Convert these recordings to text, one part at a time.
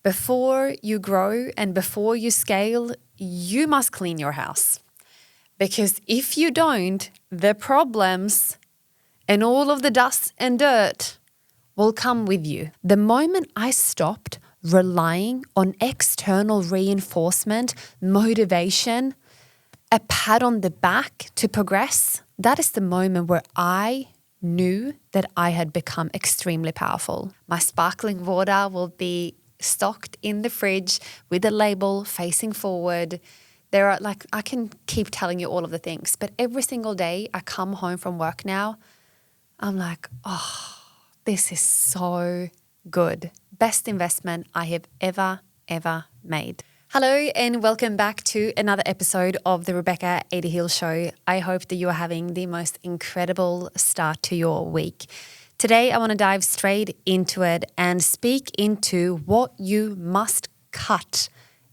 Before you grow and before you scale, you must clean your house. Because if you don't, the problems and all of the dust and dirt will come with you. The moment I stopped relying on external reinforcement, motivation, a pat on the back to progress, that is the moment where I knew that I had become extremely powerful. My sparkling water will be stocked in the fridge with a label facing forward. I can keep telling you all of the things, but every single day I come home from work now, I'm like, oh, this is so good. Best investment I have ever made. Hello and welcome back to another episode of the Rebecca Adehill Show. I hope that you are having the most incredible start to your week. Today I want to dive straight into it and speak into what you must cut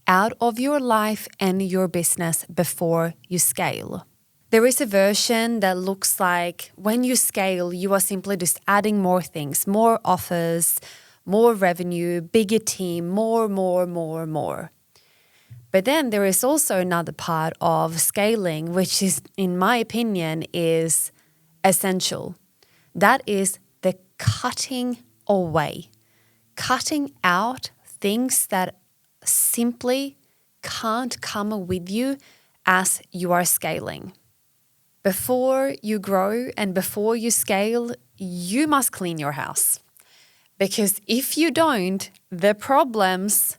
out of your life and your business before you scale. There is a version that looks like when you scale, you are simply just adding more things, more offers, more revenue, bigger team, more. But then there is also another part of scaling, which is, in my opinion, is essential. That is the cutting away, cutting out things that simply can't come with you as you are scaling. Before you grow and before you scale, you must clean your house. Because if you don't, the problems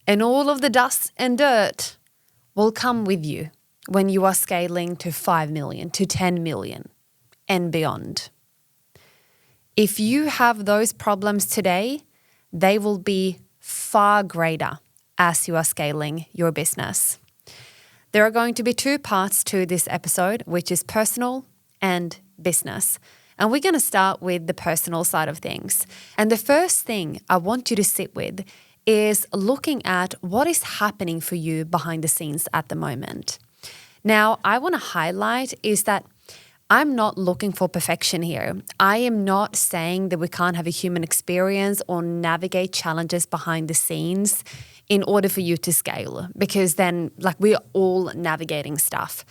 and all of the dust and dirt will come with you when you are scaling to 5 million, to 10 million and beyond. If you have those problems today, they will be far greater as you are scaling your business. There are going to be two parts to this episode, which is personal and business. And we're going to start with the personal side of things. And the first thing I want you to sit with is looking at what is happening for you behind the scenes at the moment. Now, I want to highlight is that I'm not looking for perfection here. I am not saying that we can't have a human experience or navigate challenges behind the scenes in order for you to scale, because then we're all navigating stuff.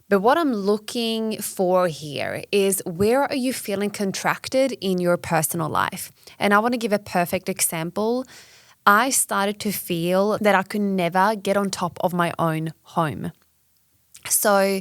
But what I'm looking for here is, where are you feeling contracted in your personal life? And I want to give a perfect example. I started to feel that I could never get on top of my own home. So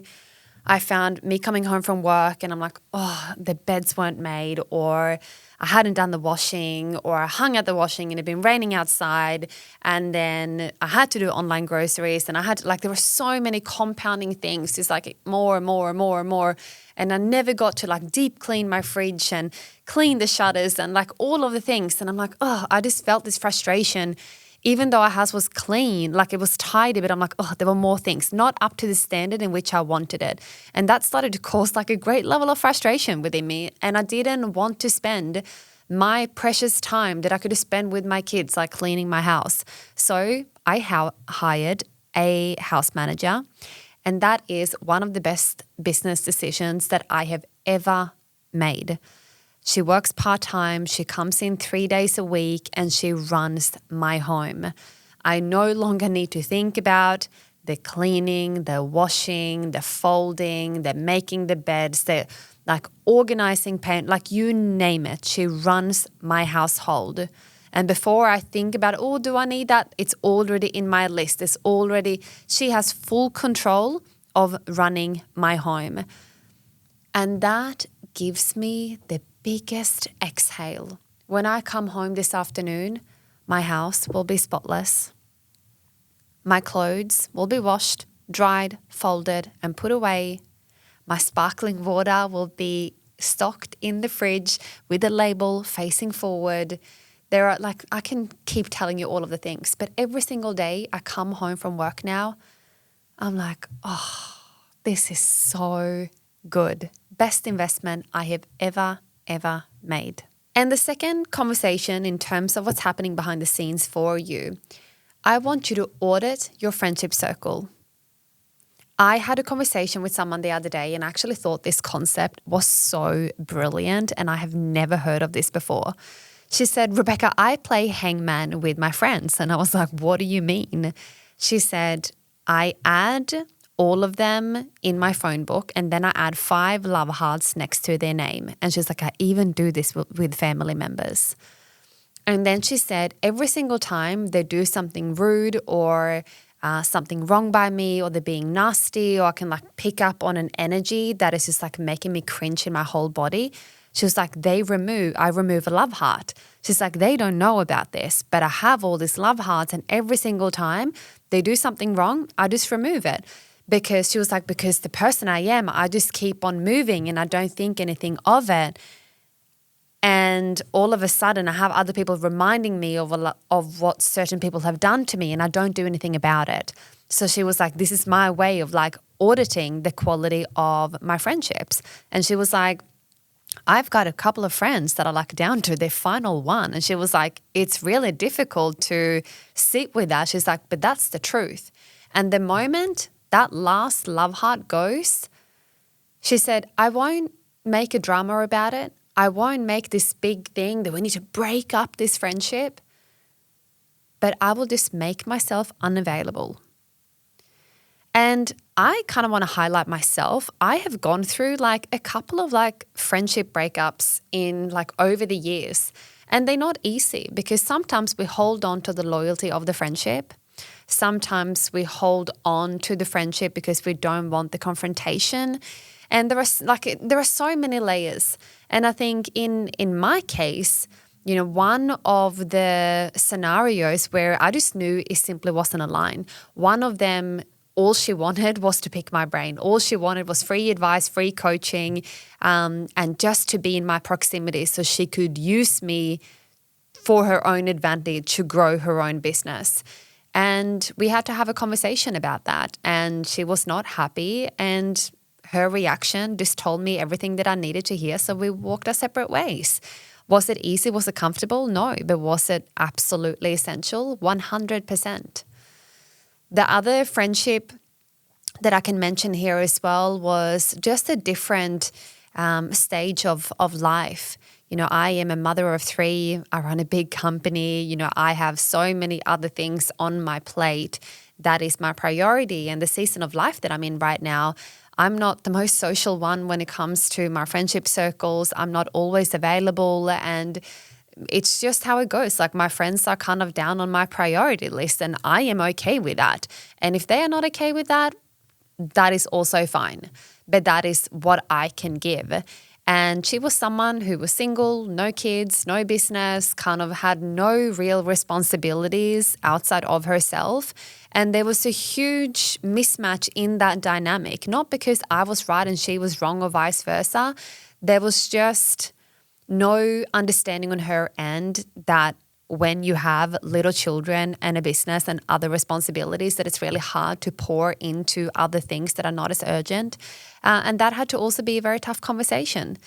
I found me coming home from work and I'm like, oh, the beds weren't made, or I hadn't done the washing, or I hung out the washing and it had been raining outside, and then I had to do online groceries, and I had to, there were so many compounding things. It's more, and I never got to deep clean my fridge and clean the shutters and all of the things. And I'm like, oh, I just felt this frustration. Even though our house was clean, it was tidy, but I'm like, oh, there were more things, not up to the standard in which I wanted it. And that started to cause a great level of frustration within me. And I didn't want to spend my precious time that I could spend with my kids, cleaning my house. So I hired a house manager. And that is one of the best business decisions that I have ever made. She works part-time, she comes in 3 days a week, and she runs my home. I no longer need to think about the cleaning, the washing, the folding, the making the beds, the organizing paint, you name it. She runs my household. And before I think about, oh, do I need that? It's already in my list. She has full control of running my home. And that gives me the biggest exhale. When I come home this afternoon, my house will be spotless. My clothes will be washed, dried, folded, and put away. My sparkling water will be stocked in the fridge with a label facing forward. I can keep telling you all of the things, but every single day I come home from work now, I'm like, oh, this is so good. Best investment I have ever made. And the second conversation in terms of what's happening behind the scenes for you, I want you to audit your friendship circle. I had a conversation with someone the other day and I actually thought this concept was so brilliant, and I have never heard of this before. She said, Rebecca, I play Hangman with my friends. And I was like, what do you mean? She said, I add all of them in my phone book and then I add 5 love hearts next to their name. And she's like, I even do this with family members. And then she said, every single time they do something rude or something wrong by me, or they're being nasty, or I can like pick up on an energy that is just like making me cringe in my whole body. She was like, I remove a love heart. She's like, they don't know about this, but I have all these love hearts, and every single time they do something wrong, I just remove it. Because she was like, because the person I am, I just keep on moving and I don't think anything of it. And all of a sudden I have other people reminding me of what certain people have done to me and I don't do anything about it. So she was like, this is my way of like auditing the quality of my friendships. And she was like, I've got a couple of friends that are like down to their final one. And she was like, it's really difficult to sit with that. She's like, but that's the truth. And the moment that last love heart goes, she said, I won't make a drama about it. I won't make this big thing that we need to break up this friendship, but I will just make myself unavailable. And I kind of want to highlight myself. I have gone through like a couple of like friendship breakups in like over the years, and they're not easy because sometimes we hold on to the loyalty of the friendship. Sometimes we hold on to the friendship because we don't want the confrontation. And there are so many layers. And I think in my case, you know, one of the scenarios where I just knew it simply wasn't aligned. One of them, all she wanted was to pick my brain. All she wanted was free advice, free coaching, and just to be in my proximity so she could use me for her own advantage to grow her own business. And we had to have a conversation about that. And she was not happy, and her reaction just told me everything that I needed to hear. So we walked our separate ways. Was it easy? Was it comfortable? No. But was it absolutely essential? 100%. The other friendship that I can mention here as well was just a different stage of life. You know, I am a mother of 3. I run a big company. You know, I have so many other things on my plate. That is my priority. And the season of life that I'm in right now, I'm not the most social one when it comes to my friendship circles. I'm not always available, and it's just how it goes. Like, my friends are kind of down on my priority list, and I am okay with that. And if they are not okay with that, that is also fine. But that is what I can give. And she was someone who was single, no kids, no business, kind of had no real responsibilities outside of herself. And there was a huge mismatch in that dynamic, not because I was right and she was wrong or vice versa. There was just no understanding on her end that when you have little children and a business and other responsibilities, that it's really hard to pour into other things that are not as urgent. And that had to also be a very tough conversation.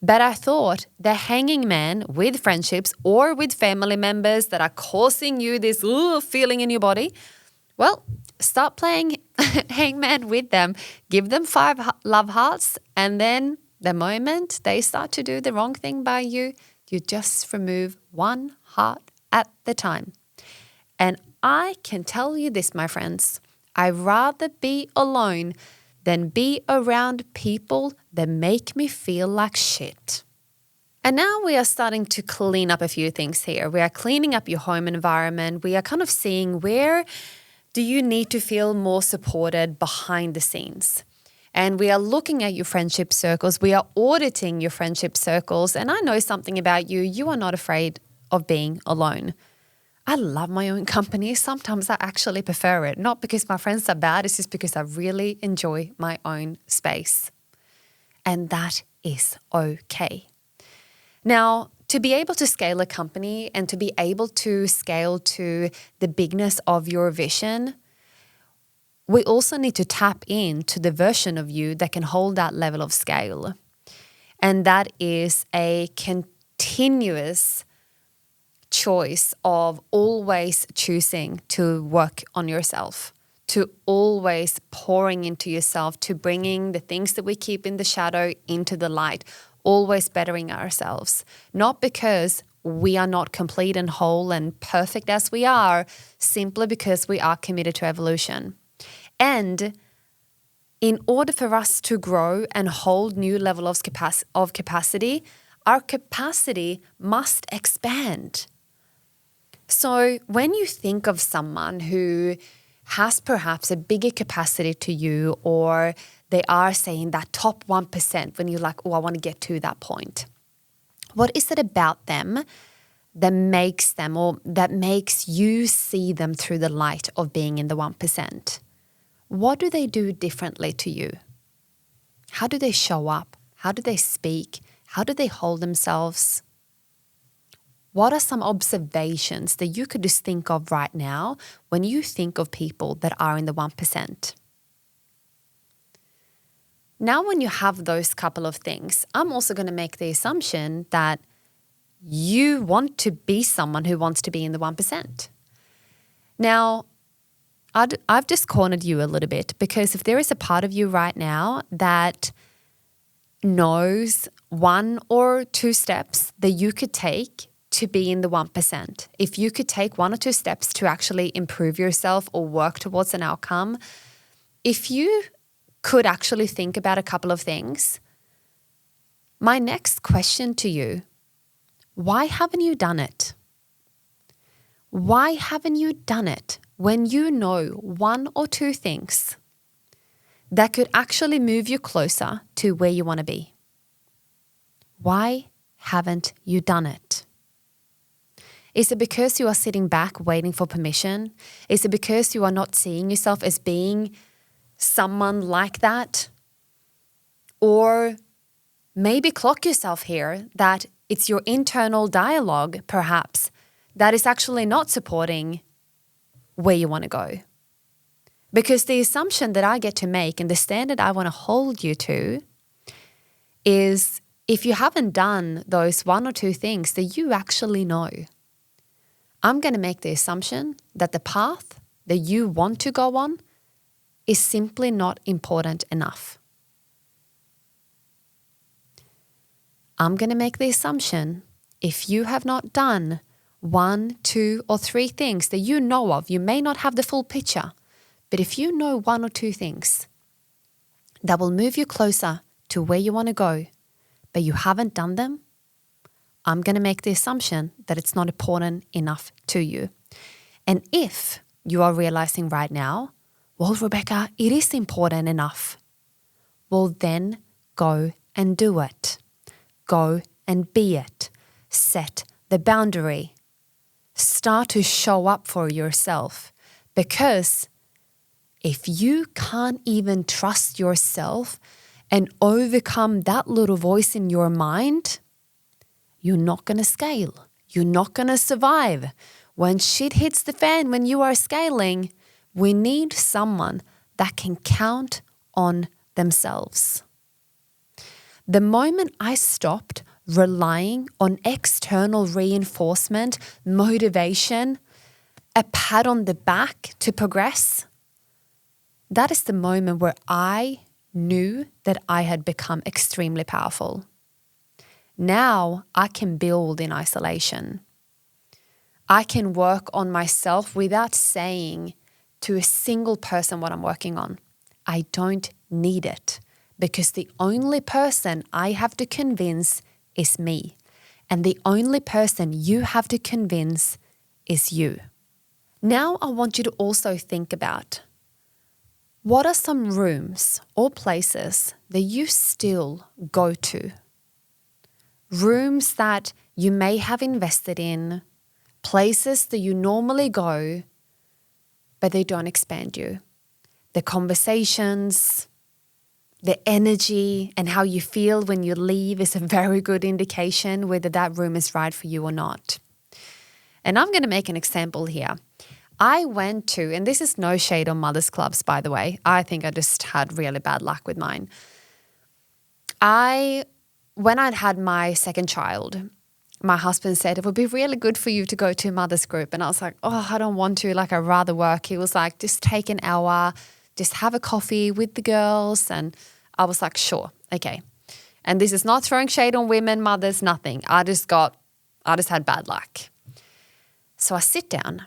But I thought the hanging man with friendships or with family members that are causing you this feeling in your body, well, start playing hangman with them. Give them 5 love hearts, and then the moment they start to do the wrong thing by you, you just remove 1 heart at the time. And I can tell you this, my friends, I'd rather be alone than be around people that make me feel like shit. And now we are starting to clean up a few things here. We are cleaning up your home environment. We are kind of seeing, where do you need to feel more supported behind the scenes? And we are looking at your friendship circles. We are auditing your friendship circles. And I know something about you. You are not afraid of being alone. I love my own company. Sometimes I actually prefer it. Not because my friends are bad. It's just because I really enjoy my own space. And that is okay. Now, to be able to scale a company and to be able to scale to the bigness of your vision, we also need to tap into the version of you that can hold that level of scale. And that is a continuous choice of always choosing to work on yourself, to always pouring into yourself, to bringing the things that we keep in the shadow into the light, always bettering ourselves. Not because we are not complete and whole and perfect as we are, simply because we are committed to evolution. And in order for us to grow and hold new level of capacity, our capacity must expand. So when you think of someone who has perhaps a bigger capacity to you, or they are saying that top 1% when you're like, oh, I want to get to that point. What is it about them that makes them, or that makes you see them through the light of being in the 1%? What do they do differently to you? How do they show up? How do they speak? How do they hold themselves? What are some observations that you could just think of right now when you think of people that are in the 1%? Now, when you have those couple of things, I'm also going to make the assumption that you want to be someone who wants to be in the 1%. Now, I've just cornered you a little bit, because if there is a part of you right now that knows 1 or 2 steps that you could take to be in the 1%, if you could take 1 or 2 steps to actually improve yourself or work towards an outcome, if you could actually think about a couple of things, my next question to you, why haven't you done it? Why haven't you done it when you know 1 or 2 things that could actually move you closer to where you want to be? Why haven't you done it? Is it because you are sitting back waiting for permission? Is it because you are not seeing yourself as being someone like that? Or maybe clock yourself here that it's your internal dialogue, perhaps, that is actually not supporting where you want to go. Because the assumption that I get to make and the standard I want to hold you to is, if you haven't done those 1 or 2 things that you actually know, I'm going to make the assumption that the path that you want to go on is simply not important enough. I'm going to make the assumption, if you have not done 1, 2, or 3 things that you know of, you may not have the full picture, but if you know 1 or 2 things that will move you closer to where you want to go, but you haven't done them, I'm going to make the assumption that it's not important enough to you. And if you are realizing right now, well, Rebecca, it is important enough, well, then go and do it. Go and be it. Set the boundary. Start to show up for yourself, because if you can't even trust yourself and overcome that little voice in your mind, you're not going to scale. You're not going to survive. When shit hits the fan, when you are scaling, we need someone that can count on themselves. The moment I stopped relying on external reinforcement, motivation, a pat on the back to progress, that is the moment where I knew that I had become extremely powerful. Now I can build in isolation. I can work on myself without saying to a single person what I'm working on. I don't need it, because the only person I have to convince is me. And the only person you have to convince is you. Now I want you to also think about, what are some rooms or places that you still go to? Rooms that you may have invested in, places that you normally go, but they don't expand you. The conversations, the energy, and how you feel when you leave is a very good indication whether that room is right for you or not. And I'm going to make an example here. I went to, and this is no shade on mothers' clubs, by the way. I think I just had really bad luck with mine. When I'd had my second child, my husband said, it would be really good for you to go to a mother's group. And I was like, oh, I don't want to. I'd rather work. He was like, just take an hour, just have a coffee with the girls. And I was like, sure, okay. And this is not throwing shade on women, mothers, nothing. I I just had bad luck. So I sit down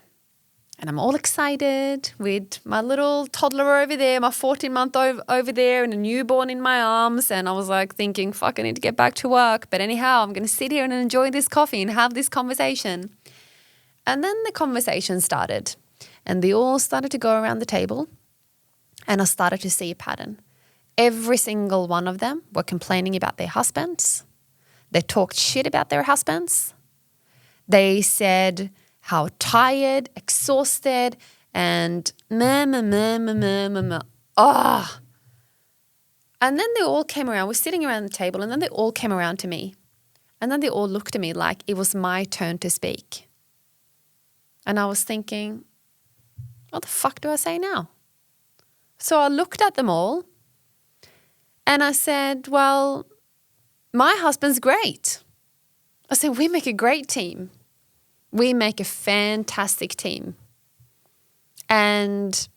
and I'm all excited with my little toddler over there, my 14-month-old over there and a newborn in my arms. And I was like thinking, fuck, I need to get back to work. But anyhow, I'm going to sit here and enjoy this coffee and have this conversation. And then the conversation started and they all started to go around the table and I started to see a pattern. Every single one of them were complaining about their husbands. They talked shit about their husbands. They said how tired, exhausted, and ah. And then they all came around. We're sitting around the table, and then they all came around to me. And then they all looked at me like it was my turn to speak. And I was thinking, what the fuck do I say now? So I looked at them all, and I said, well, my husband's great. I said, we make a great team. We make a fantastic team. And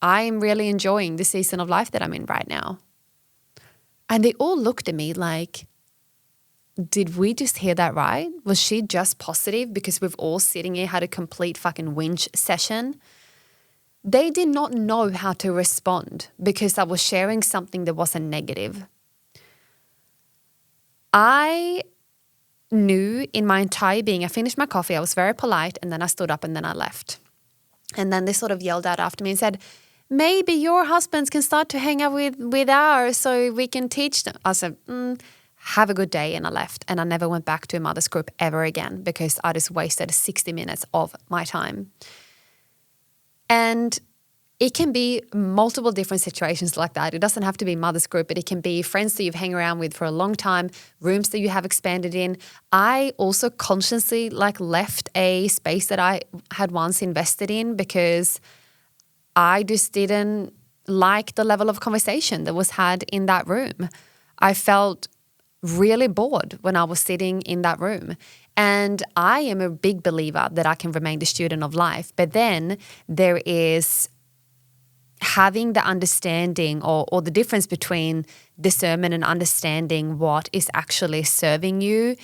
I am really enjoying the season of life that I'm in right now. And they all looked at me like, did we just hear that right? Was she just positive because we've all sitting here had a complete fucking whinge session? They did not know how to respond because I was sharing something that wasn't negative. I knew in my entire being, I finished my coffee, I was very polite, and then I stood up and then I left. And then they sort of yelled out after me and said, maybe your husbands can start to hang out with ours so we can teach them. I said, have a good day, and I left. And I never went back to a mother's group ever again because I just wasted 60 minutes of my time. And it can be multiple different situations like that. It doesn't have to be mother's group, but it can be friends that you've hung around with for a long time, rooms that you have expanded in. I also consciously left a space that I had once invested in because I just didn't like the level of conversation that was had in that room. I felt really bored when I was sitting in that room. And I am a big believer that I can remain the student of life. But then there is having the understanding or the difference between discernment and understanding what is actually serving you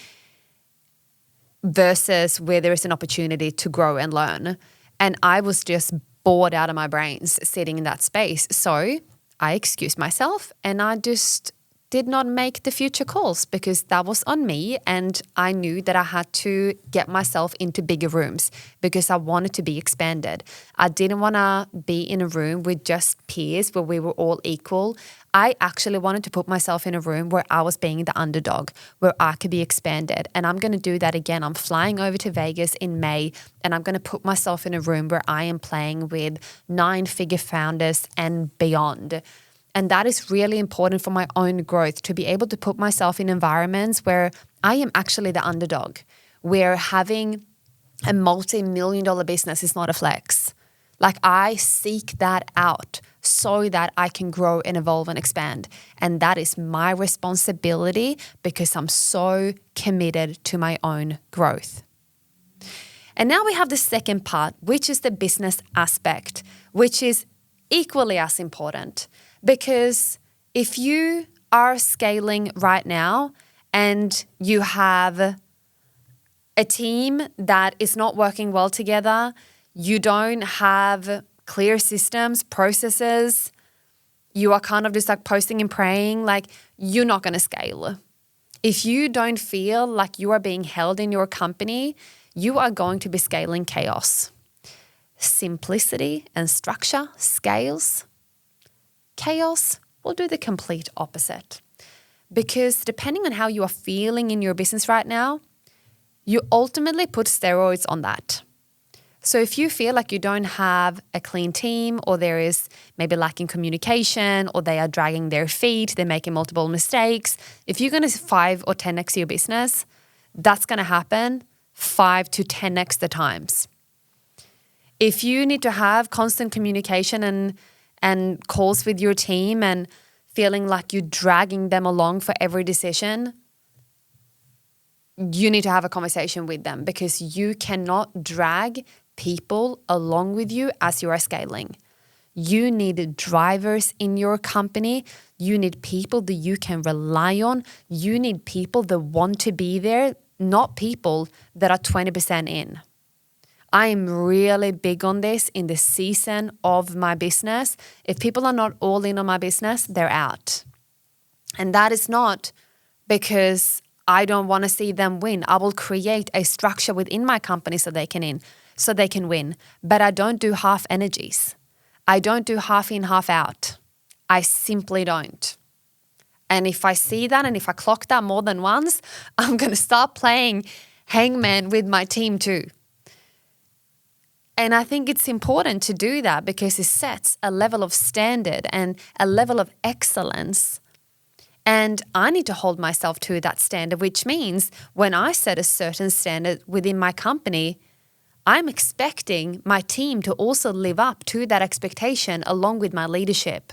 versus where there is an opportunity to grow and learn. And I was just bored out of my brains sitting in that space. So I excused myself and I just did not make the future calls because that was on me, and I knew that I had to get myself into bigger rooms because I wanted to be expanded. I didn't want to be in a room with just peers where we were all equal. I actually wanted to put myself in a room where I was being the underdog, where I could be expanded. And I'm going to do that again. I'm flying over to Vegas in May, and I'm going to put myself in a room where I am playing with 9-figure founders and beyond. And that is really important for my own growth, to be able to put myself in environments where I am actually the underdog, where having a multi-million-dollar business is not a flex. I seek that out so that I can grow and evolve and expand. And that is my responsibility because I'm so committed to my own growth. And now we have the second part, which is the business aspect, which is equally as important. Because if you are scaling right now and you have a team that is not working well together, you don't have clear systems, processes, you are kind of just posting and praying, you're not going to scale. If you don't feel like you are being held in your company, you are going to be scaling chaos. Simplicity and structure scales. Chaos will do the complete opposite. Because depending on how you are feeling in your business right now, you ultimately put steroids on that. So if you feel like you don't have a clean team, or there is maybe lacking communication, or they are dragging their feet, they're making multiple mistakes, if you're going to 5 or 10x your business, that's going to happen 5 to 10x the times. If you need to have constant communication and calls with your team and feeling like you're dragging them along for every decision, you need to have a conversation with them, because you cannot drag people along with you as you are scaling. You need drivers in your company. You need people that you can rely on. You need people that want to be there not people that are 20% in. I am really big on this in the season of my business. If people are not all in on my business, they're out. And that is not because I don't want to see them win. I will create a structure within my company so they can win. But I don't do half energies. I don't do half in, half out. I simply don't. And if I see that and if I clock that more than once, I'm going to start playing Hangman with my team too. And I think it's important to do that because it sets a level of standard and a level of excellence. And I need to hold myself to that standard, which means when I set a certain standard within my company, I'm expecting my team to also live up to that expectation along with my leadership.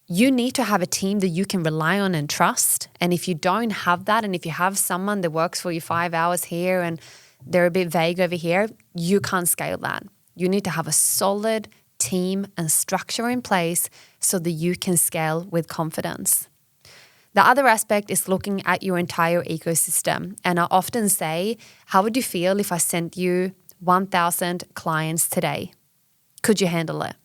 You need to have a team that you can rely on and trust. And if you don't have that, and if you have someone that works for you 5 hours here and they're a bit vague over here, you can't scale that. You need to have a solid team and structure in place so that you can scale with confidence. The other aspect is looking at your entire ecosystem. And I often say, how would you feel if I sent you 1,000 clients today? Could you handle it?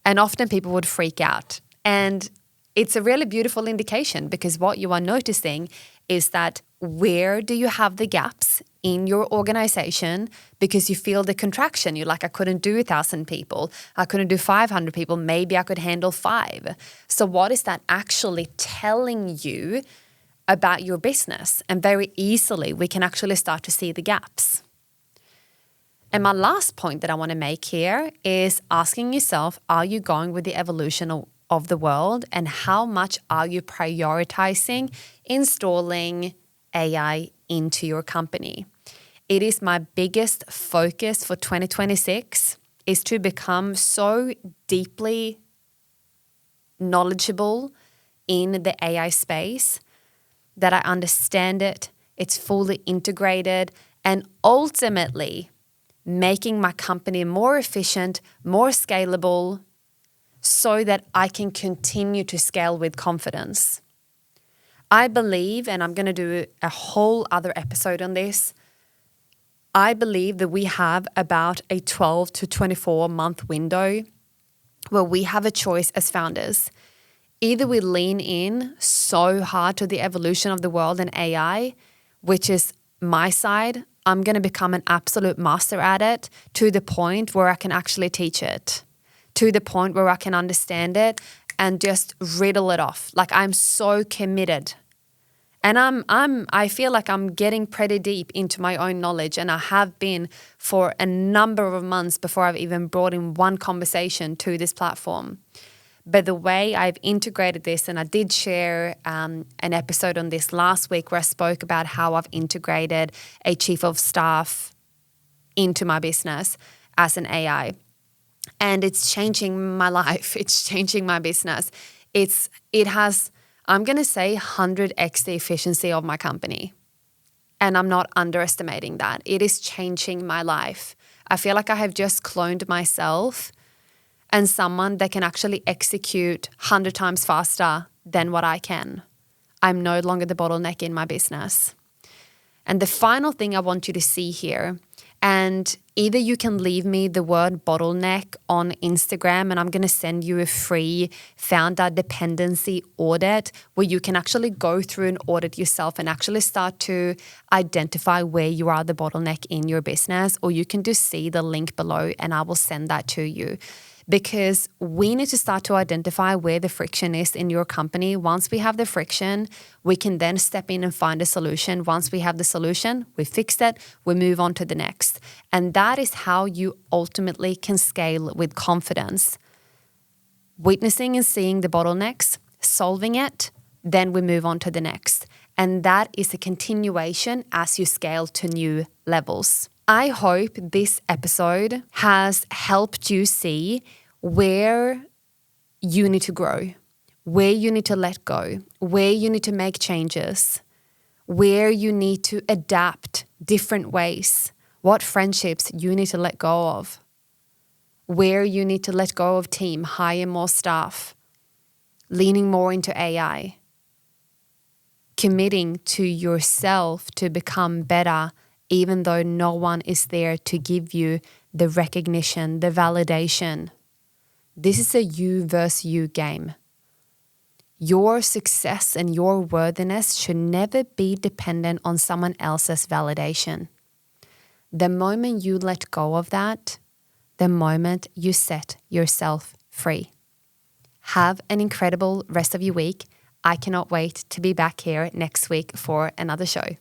And often people would freak out. And it's a really beautiful indication because what you are noticing is that where do you have the gaps in your organization because you feel the contraction. You're like, I couldn't do 1,000 people. I couldn't do 500 people. Maybe I could handle 5. So what is that actually telling you about your business? And very easily, we can actually start to see the gaps. And my last point that I want to make here is asking yourself, are you going with the evolution of the world? And how much are you prioritizing installing AI into your company? It is my biggest focus for 2026 is to become so deeply knowledgeable in the AI space that I understand it, it's fully integrated, and ultimately making my company more efficient, more scalable, so that I can continue to scale with confidence. I believe, and I'm going to do a whole other episode on this, I believe that we have about a 12 to 24 month window where we have a choice as founders. Either we lean in so hard to the evolution of the world and AI, which is my side. I'm going to become an absolute master at it to the point where I can actually teach it, to the point where I can understand it and just riddle it off. Like I'm so committed. And I feel like I'm getting pretty deep into my own knowledge, and I have been for a number of months before I've even brought in one conversation to this platform. But the way I've integrated this, and I did share an episode on this last week where I spoke about how I've integrated a chief of staff into my business as an AI. And it's changing my life. It's changing my business. It has, I'm going to say 100x the efficiency of my company. And I'm not underestimating that. It is changing my life. I feel like I have just cloned myself and someone that can actually execute 100 times faster than what I can. I'm no longer the bottleneck in my business. And the final thing I want you to see here, and either you can leave me the word bottleneck on Instagram and I'm going to send you a free founder dependency audit where you can actually go through and audit yourself and actually start to identify where you are the bottleneck in your business, or you can just see the link below and I will send that to you. Because we need to start to identify where the friction is in your company. Once we have the friction, we can then step in and find a solution. Once we have the solution, we fix it, we move on to the next. And that is how you ultimately can scale with confidence. Witnessing and seeing the bottlenecks, solving it, then we move on to the next. And that is a continuation as you scale to new levels. I hope this episode has helped you see where you need to grow, where you need to let go, where you need to make changes, where you need to adapt different ways, what friendships you need to let go of, where you need to let go of team, hire more staff, leaning more into AI. committing to yourself to become better, even though no one is there to give you the recognition, the validation. This is a you versus you game. Your success and your worthiness should never be dependent on someone else's validation. The moment you let go of that, the moment you set yourself free. Have an incredible rest of your week. I cannot wait to be back here next week for another show.